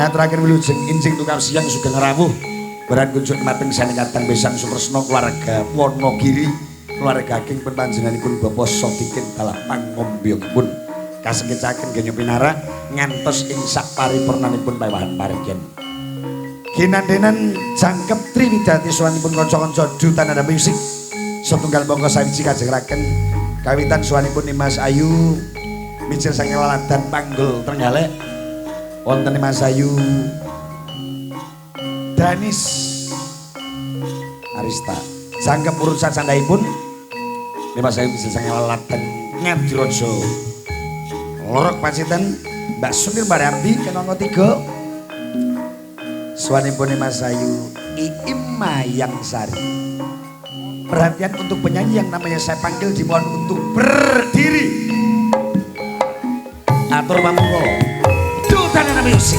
Terakhir wilujeng injing tukang siang sugeng rawuh baran kunjuk mateng sanekatan besang Supresna keluarga Wonogiri keluarga ageng pun panjenenganipun Bapak Sodikin dalah pangombyogipun kasengecaken genyo pinara ngantos ing sak paripurnanipun pawahan paregyan ginandenan jangkep Triwidati suwanipun kanca-kanca dutanana musik setunggal monggo sawiji kajengraken kawitan suwanipun Mas Ayu mijil saking laladan panggul Trenggalek wonten Mas Ayu Danis Arista jangkep urusan sandhaipun Mas Ayu mijil saking laladan Ngadirojo Lorok Pacitan Mbak Sunir Mariamti kenongo 3 suwanipun Mas Ayu Iim Mayang Sari. Perhatian untuk penyanyi yang namanya saya panggil dimohon untuk berdiri. Atur pamonggo. Dutanana musik.